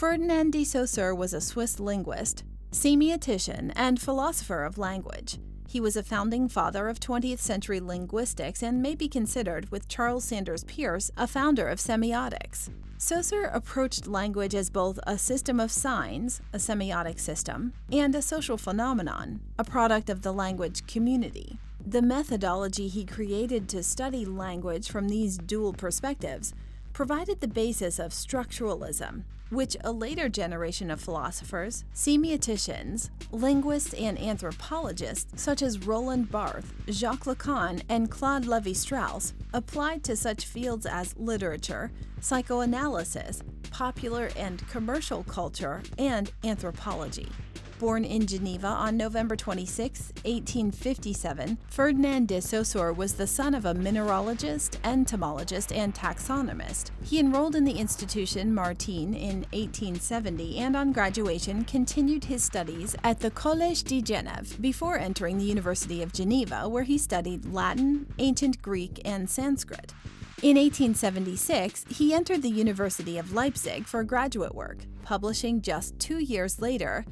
Ferdinand De Saussure was a Swiss linguist, semiotician, and philosopher of language. He was a founding father of 20th century linguistics and may be considered, with Charles Sanders Peirce, a founder of semiotics. Saussure approached language as both a system of signs, a semiotic system, and a social phenomenon, a product of the language community. The methodology he created to study language from these dual perspectives provided the basis of structuralism, which a later generation of philosophers, semioticians, linguists, and anthropologists such as Roland Barthes, Jacques Lacan, and Claude Levi-Strauss applied to such fields as literature, psychoanalysis, popular and commercial culture, and anthropology. Born in Geneva on November 26, 1857, Ferdinand De Saussure was the son of a mineralogist, entomologist, and taxonomist. He enrolled in the institution Martin in 1870 and on graduation continued his studies at the Collège de Genève before entering the University of Geneva, where he studied Latin, Ancient Greek, and Sanskrit. In 1876, he entered the University of Leipzig for graduate work, publishing just 2 years later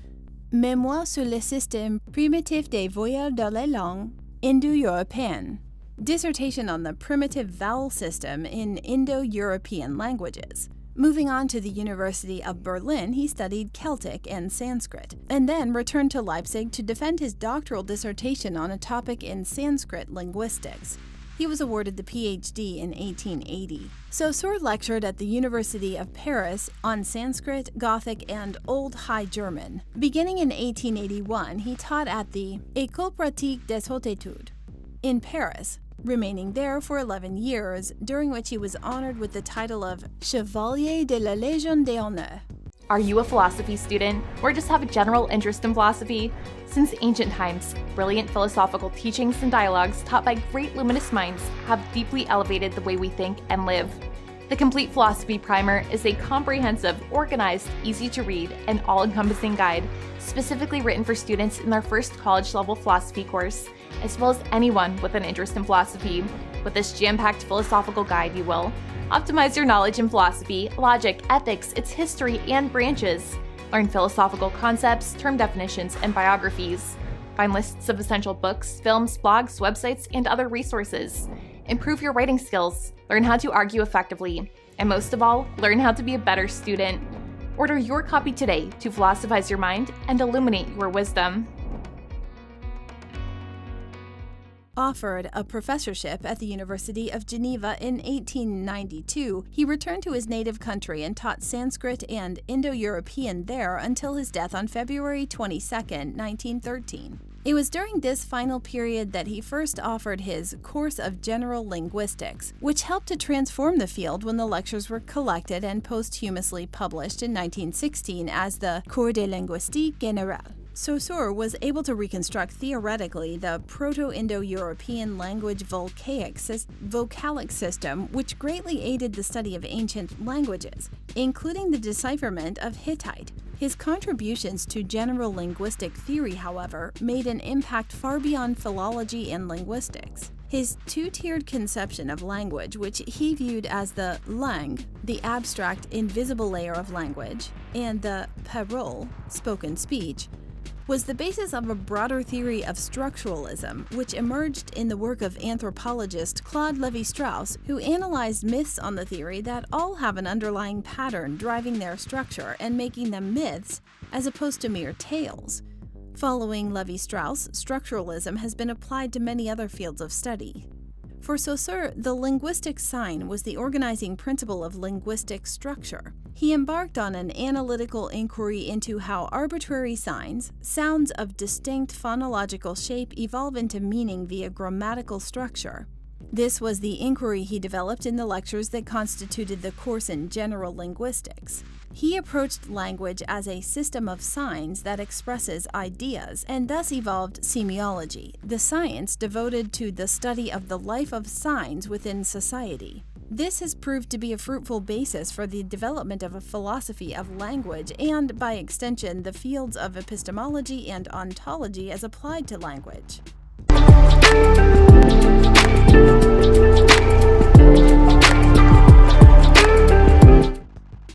Mémoire sur le système primitif des voyelles dans les langues indo-européennes, dissertation on the primitive vowel system in Indo-European languages. Moving on to the University of Berlin, he studied Celtic and Sanskrit, and then returned to Leipzig to defend his doctoral dissertation on a topic in Sanskrit linguistics. He was awarded the PhD in 1880. Saussure lectured at the University of Paris on Sanskrit, Gothic, and Old High German. Beginning in 1881, he taught at the École pratique des hautes études in Paris, remaining there for 11 years, during which he was honored with the title of Chevalier de la Légion d'honneur. Are you a philosophy student, or just have a general interest in philosophy? Since ancient times, brilliant philosophical teachings and dialogues taught by great luminous minds have deeply elevated the way we think and live. The Complete Philosophy Primer is a comprehensive, organized, easy-to-read, and all-encompassing guide specifically written for students in their first college-level philosophy course, as well as anyone with an interest in philosophy. With this jam-packed philosophical guide, you will optimize your knowledge in philosophy, logic, ethics, its history, and branches. Learn philosophical concepts, term definitions, and biographies. Find lists of essential books, films, blogs, websites, and other resources. Improve your writing skills. Learn how to argue effectively. And most of all, learn how to be a better student. Order your copy today to philosophize your mind and illuminate your wisdom. Offered a professorship at the University of Geneva in 1892, he returned to his native country and taught Sanskrit and Indo-European there until his death on February 22, 1913. It was during this final period that he first offered his Course of General Linguistics, which helped to transform the field when the lectures were collected and posthumously published in 1916 as the Cours de Linguistique Générale. Saussure was able to reconstruct theoretically the Proto-Indo-European language vocalic system, which greatly aided the study of ancient languages, including the decipherment of Hittite. His contributions to general linguistic theory, however, made an impact far beyond philology and linguistics. His two-tiered conception of language, which he viewed as the langue, the abstract, invisible layer of language, and the parole, spoken speech, was the basis of a broader theory of structuralism, which emerged in the work of anthropologist Claude Levi-Strauss, who analyzed myths on the theory that all have an underlying pattern driving their structure and making them myths as opposed to mere tales. Following Levi-Strauss, structuralism has been applied to many other fields of study. For Saussure, the linguistic sign was the organizing principle of linguistic structure. He embarked on an analytical inquiry into how arbitrary signs, sounds of distinct phonological shape, evolve into meaning via grammatical structure. This was the inquiry he developed in the lectures that constituted the course in general linguistics. He approached language as a system of signs that expresses ideas, and thus evolved semiology, the science devoted to the study of the life of signs within society. This has proved to be a fruitful basis for the development of a philosophy of language and, by extension, the fields of epistemology and ontology as applied to language.